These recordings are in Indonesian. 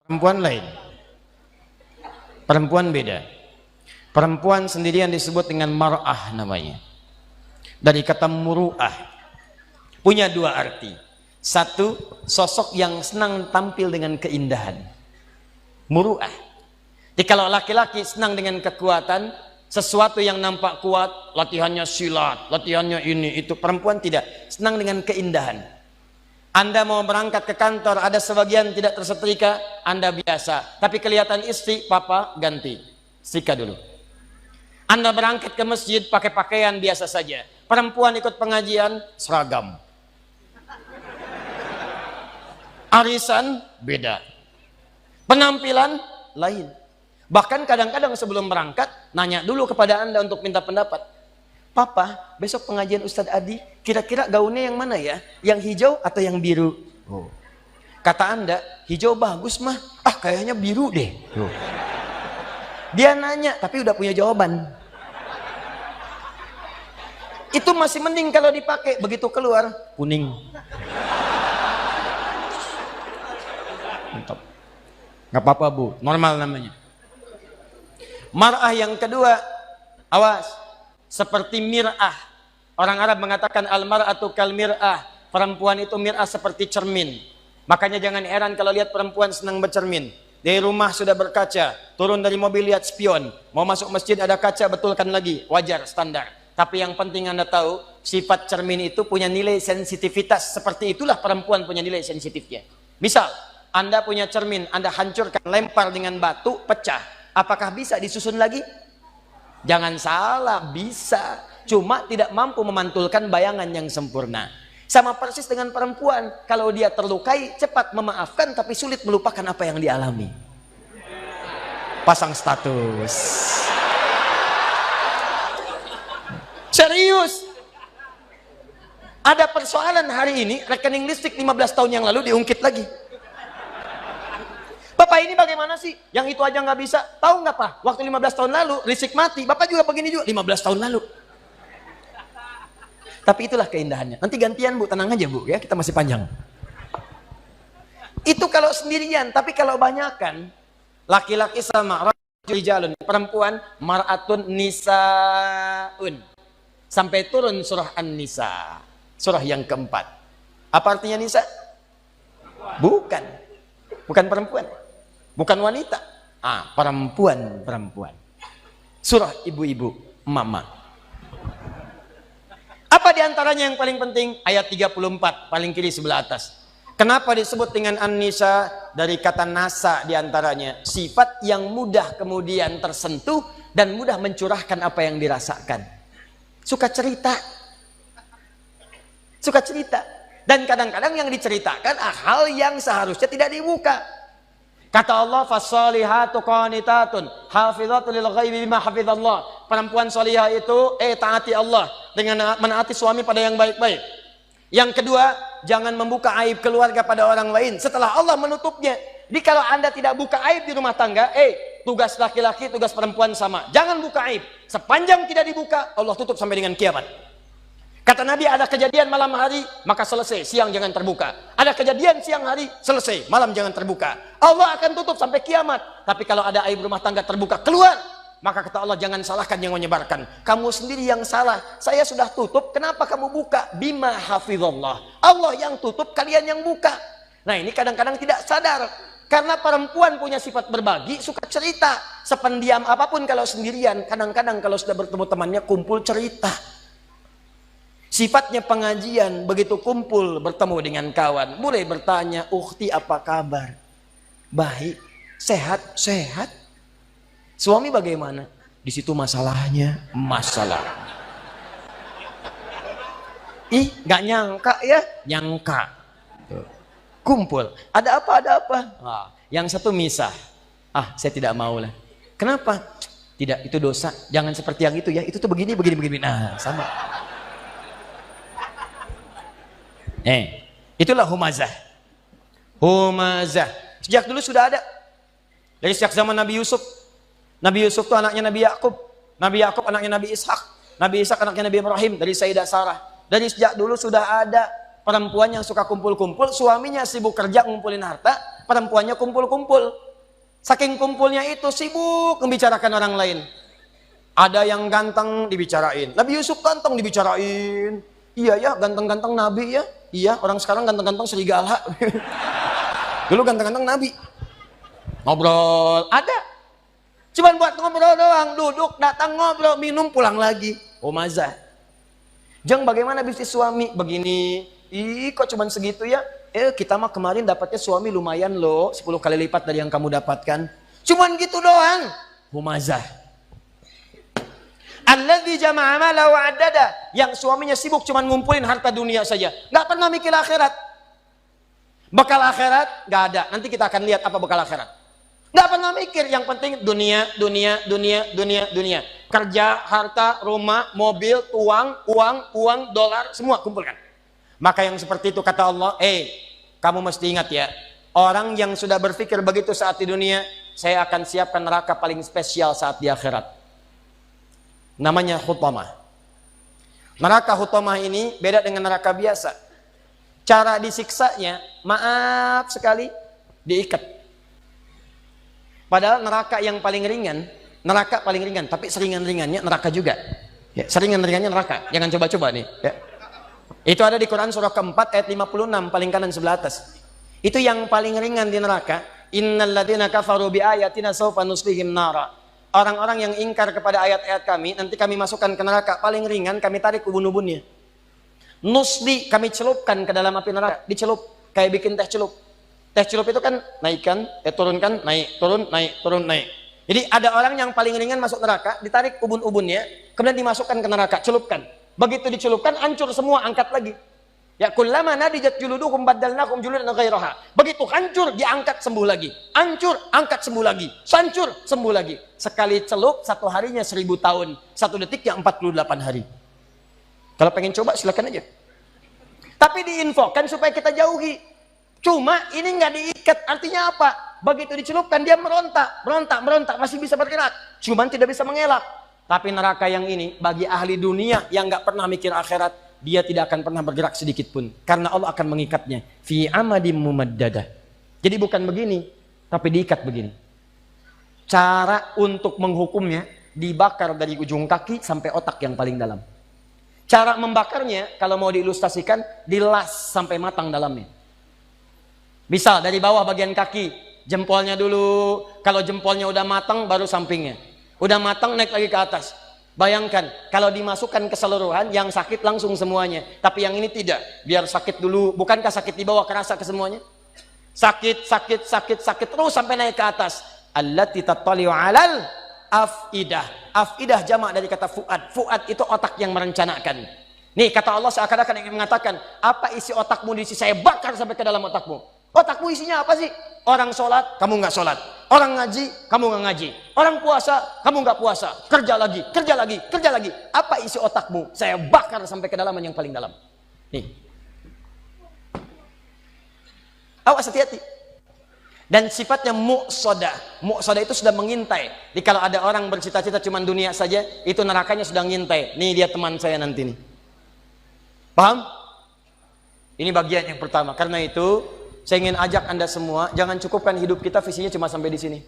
Perempuan lain. Perempuan beda. Perempuan sendirian disebut dengan mar'ah namanya. Dari kata muru'ah. Punya dua arti. Satu, sosok yang senang tampil dengan keindahan. Muru'ah. Jadi kalau laki-laki senang dengan kekuatan, sesuatu yang nampak kuat, latihannya silat, latihannya ini, itu. Perempuan tidak. Senang dengan keindahan. Anda mau berangkat ke kantor, ada sebagian tidak tersetrika, Anda biasa. Tapi kelihatan istri, papa ganti. Setrika dulu. Anda berangkat ke masjid pakai pakaian biasa saja. Perempuan ikut pengajian, seragam. Arisan, beda. Penampilan, lain. Bahkan kadang-kadang sebelum berangkat, nanya dulu kepada Anda untuk minta pendapat. Papa, besok pengajian Ustadz Adi, kira-kira gaunnya yang mana ya? Yang hijau atau yang biru? Oh. Kata Anda, hijau bagus mah. Ah, kayaknya biru deh. Oh. Dia nanya, tapi udah punya jawaban. Itu masih mending kalau dipakai. Begitu keluar, kuning. Mantap. Gak apa-apa bu, normal namanya. Mar'ah yang kedua, awas. Seperti mir'ah. Orang Arab mengatakan al-mar'atu kal mir'ah. Perempuan itu mir'ah seperti cermin. Makanya jangan heran kalau lihat perempuan senang bercermin. Dari rumah sudah berkaca, turun dari mobil lihat spion. Mau masuk masjid ada kaca, betulkan lagi. Wajar, standar. Tapi yang penting Anda tahu, sifat cermin itu punya nilai sensitivitas. Seperti itulah perempuan punya nilai sensitifnya. Misal, Anda punya cermin, Anda hancurkan, lempar dengan batu, pecah. Apakah bisa disusun lagi? Jangan salah, bisa. Cuma tidak mampu memantulkan bayangan yang sempurna. Sama persis dengan perempuan. Kalau dia terlukai, cepat memaafkan, tapi sulit melupakan apa yang dialami. Pasang status. Serius. Ada persoalan hari ini, rekening listrik 15 tahun yang lalu diungkit lagi. Bapak ini bagaimana sih? Yang itu aja nggak bisa. Tahu nggak Pak? Waktu 15 tahun lalu listrik mati. Bapak juga begini juga 15 tahun lalu. Tapi itulah keindahannya. Nanti gantian Bu, tenang aja Bu ya, kita masih panjang. Itu kalau sendirian, tapi kalau banyakan, laki-laki sama rijalun, perempuan mar'atun nisaun. Sampai turun surah An-Nisa. Surah yang keempat. Apa artinya nisa? Bukan. Bukan perempuan. Bukan wanita. Ah, perempuan. Surah ibu-ibu, mama. Apa diantaranya yang paling penting? Ayat 34, paling kiri sebelah atas. Kenapa disebut dengan An-Nisa? Dari kata nasa diantaranya. Sifat yang mudah kemudian tersentuh dan mudah mencurahkan apa yang dirasakan. Suka cerita. Suka cerita. Dan kadang-kadang yang diceritakan hal yang seharusnya tidak dibuka. Kata Allah, fasalihatu qanitatun hafizatu lil ghaibi bima hafizallah. Perempuan salihah itu taati Allah dengan menaati suami pada yang baik-baik. Yang kedua, jangan membuka aib keluarga pada orang lain setelah Allah menutupnya. Jadi kalau Anda tidak buka aib di rumah tangga, tugas laki-laki, tugas perempuan sama. Jangan buka aib. Sepanjang tidak dibuka, Allah tutup sampai dengan kiamat. Kata Nabi, ada kejadian malam hari, maka selesai, siang jangan terbuka. Ada kejadian siang hari, selesai, malam jangan terbuka. Allah akan tutup sampai kiamat. Tapi kalau ada aib rumah tangga terbuka, keluar. Maka kata Allah, jangan salahkan yang menyebarkan. Kamu sendiri yang salah. Saya sudah tutup, kenapa kamu buka? Bima hafizallah. Allah yang tutup, kalian yang buka. Nah ini kadang-kadang tidak sadar. Karena perempuan punya sifat berbagi, suka cerita. Sependiam apapun kalau sendirian. Kadang-kadang kalau sudah bertemu temannya, kumpul cerita. Sifatnya pengajian, begitu kumpul bertemu dengan kawan, mulai bertanya, "Ukhti apa kabar?" "Baik." "Sehat?" "Sehat." "Suami bagaimana?" "Di situ masalahnya." "Masalah." Ih, nggak nyangka ya? Nyangka. Kumpul, "Ada apa? Ada apa?" Nah, yang satu misah. "Ah, saya tidak mau lah." "Kenapa?" "Tidak, itu dosa. Jangan seperti yang itu ya. Itu tuh begini. Nah, sama. Itulah humazah. Humazah. Sejak dulu sudah ada. Dari sejak zaman Nabi Yusuf. Nabi Yusuf itu anaknya Nabi Yakub. Nabi Yakub anaknya Nabi Ishak. Nabi Ishak anaknya Nabi Ibrahim. Dari Sayyidah Sarah. Dari sejak dulu sudah ada Perempuan yang suka kumpul-kumpul, suaminya sibuk kerja ngumpulin harta, perempuannya kumpul-kumpul. Saking kumpulnya itu sibuk membicarakan orang lain. Ada yang ganteng dibicarain, Nabi Yusuf ganteng dibicarain. Iya ya, ganteng-ganteng Nabi ya. Iya, orang sekarang ganteng-ganteng serigala. Dulu ganteng-ganteng Nabi. Ngobrol, ada. Cuman buat ngobrol doang, duduk, datang ngobrol, minum, pulang lagi. Oh mazah. Jeng, bagaimana bisnis suami? Begini. Ih, kok cuman segitu ya? Kita mah kemarin dapatnya suami lumayan loh, 10 kali lipat dari yang kamu dapatkan. Cuman gitu doang. Humazah. Alladzi jama'a mala wa addada, yang suaminya sibuk cuman ngumpulin harta dunia saja, nggak pernah mikir akhirat. Bekal akhirat nggak ada. Nanti kita akan lihat apa bekal akhirat. Nggak pernah mikir, yang penting dunia, dunia, dunia, dunia, dunia. Kerja, harta, rumah, mobil, uang, dolar, semua kumpulkan. Maka yang seperti itu kata Allah, kamu mesti ingat ya, orang yang sudah berpikir begitu saat di dunia, saya akan siapkan neraka paling spesial saat di akhirat. Namanya Hutamah. Neraka Hutamah ini beda dengan neraka biasa. Cara disiksanya, maaf sekali, diikat. Padahal neraka yang paling ringan, tapi seringan-ringannya neraka juga. Ya, seringan-ringannya neraka. Jangan coba-coba nih. Ya. Itu ada di Quran surah keempat ayat 56 paling kanan sebelah atas. Itu yang paling ringan di neraka. Innal ladzina kafaru bi ayatina sawfa nuslihim nara. Orang-orang yang ingkar kepada ayat-ayat kami, nanti kami masukkan ke neraka paling ringan, kami tarik ubun-ubunnya. Nusli, kami celupkan ke dalam api neraka, dicelup kayak bikin teh celup. Teh celup itu kan naikkan, turunkan, naik, turun, naik, turun, naik. Jadi ada orang yang paling ringan masuk neraka, ditarik ubun-ubunnya, kemudian dimasukkan ke neraka, celupkan. Begitu dicelupkan, hancur semua, angkat lagi. Ya kullama nadijat juluduhum baddalnakum juludan ghairaha. Begitu hancur, diangkat sembuh lagi. Hancur, angkat sembuh lagi. Hancur, sembuh lagi. Sekali celup, 1 harinya 1000 tahun. 1 detiknya 48 hari. Kalau pengen coba silakan aja. Tapi diinfokan supaya kita jauhi. Cuma ini nggak diikat, artinya apa? Begitu dicelupkan dia merontak, masih bisa bergerak. Cuman tidak bisa mengelak. Tapi neraka yang ini, bagi ahli dunia yang nggak pernah mikir akhirat, dia tidak akan pernah bergerak sedikit pun. Karena Allah akan mengikatnya. Fi amadim mumaddadah. Jadi bukan begini, tapi diikat begini. Cara untuk menghukumnya, dibakar dari ujung kaki sampai otak yang paling dalam. Cara membakarnya, kalau mau diilustrasikan, dilas sampai matang dalamnya. Misal dari bawah bagian kaki, jempolnya dulu. Kalau jempolnya udah matang, baru sampingnya. Udah matang, naik lagi ke atas. Bayangkan, kalau dimasukkan keseluruhan, yang sakit langsung semuanya. Tapi yang ini tidak. Biar sakit dulu. Bukankah sakit di bawah kerasa ke semuanya? Sakit, terus sampai naik ke atas. Allati tattali'u 'alal afidah. Afidah jamak dari kata fuad. Fuad itu otak yang merencanakan. Nih, kata Allah seakan-akan ingin mengatakan, apa isi otakmu diisi saya bakar sampai ke dalam otakmu. Otakmu isinya apa sih? Orang sholat, kamu nggak sholat. Orang ngaji, kamu nggak ngaji. Orang puasa, kamu nggak puasa. Kerja lagi. Apa isi otakmu? Saya bakar sampai kedalaman yang paling dalam. Nih. Awas, hati-hati. Dan sifatnya muqsadah. Muqsadah itu sudah mengintai. Jadi kalau ada orang bercita-cita cuma dunia saja, itu nerakanya sudah ngintai. Nih dia teman saya nanti nih. Paham? Ini bagian yang pertama. Karena itu saya ingin ajak Anda semua, jangan cukupkan hidup kita visinya cuma sampai di sini.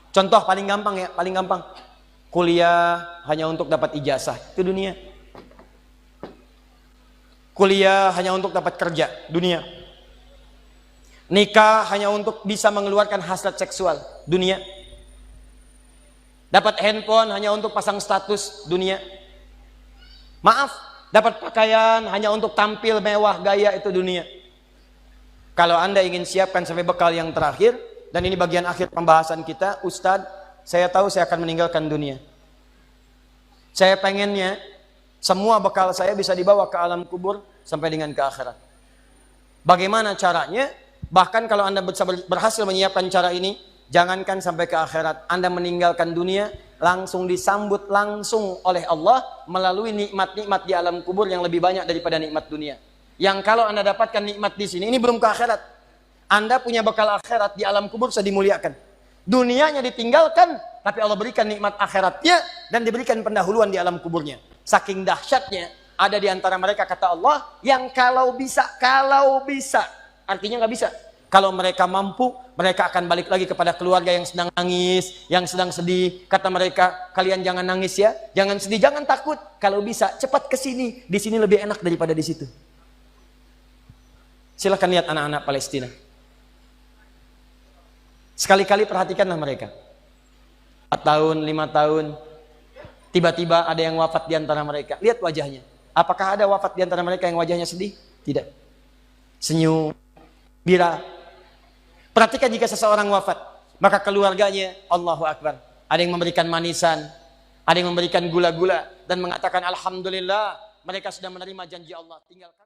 Contoh paling gampang ya, paling gampang. Kuliah hanya untuk dapat ijazah, itu dunia. Kuliah hanya untuk dapat kerja, dunia. Nikah hanya untuk bisa mengeluarkan hasrat seksual, dunia. Dapat handphone hanya untuk pasang status, dunia. Maaf, dapat pakaian hanya untuk tampil mewah gaya, itu dunia. Kalau Anda ingin siapkan sampai bekal yang terakhir, dan ini bagian akhir pembahasan kita, Ustadz, saya tahu saya akan meninggalkan dunia. Saya pengennya semua bekal saya bisa dibawa ke alam kubur sampai dengan ke akhirat. Bagaimana caranya? Bahkan kalau Anda berhasil menyiapkan cara ini, jangankan sampai ke akhirat, Anda meninggalkan dunia, langsung disambut langsung oleh Allah melalui nikmat-nikmat di alam kubur yang lebih banyak daripada nikmat dunia. Yang kalau Anda dapatkan nikmat di sini, ini belum ke akhirat. Anda punya bekal akhirat di alam kubur sudah dimuliakan. Dunianya ditinggalkan, tapi Allah berikan nikmat akhiratnya dan diberikan pendahuluan di alam kuburnya. Saking dahsyatnya, ada di antara mereka, kata Allah, yang kalau bisa, artinya nggak bisa. Kalau mereka mampu, mereka akan balik lagi kepada keluarga yang sedang nangis, yang sedang sedih. Kata mereka, kalian jangan nangis ya, jangan sedih, jangan takut. Kalau bisa, cepat ke sini. Di sini lebih enak daripada di situ. Silahkan lihat anak-anak Palestina. Sekali-kali perhatikanlah mereka. 4 tahun, 5 tahun, tiba-tiba ada yang wafat di antara mereka. Lihat wajahnya. Apakah ada wafat di antara mereka yang wajahnya sedih? Tidak. Senyum, bira. Perhatikan jika seseorang wafat, maka keluarganya, Allahu Akbar, ada yang memberikan manisan, ada yang memberikan gula-gula, dan mengatakan Alhamdulillah, mereka sudah menerima janji Allah. Tinggalkan.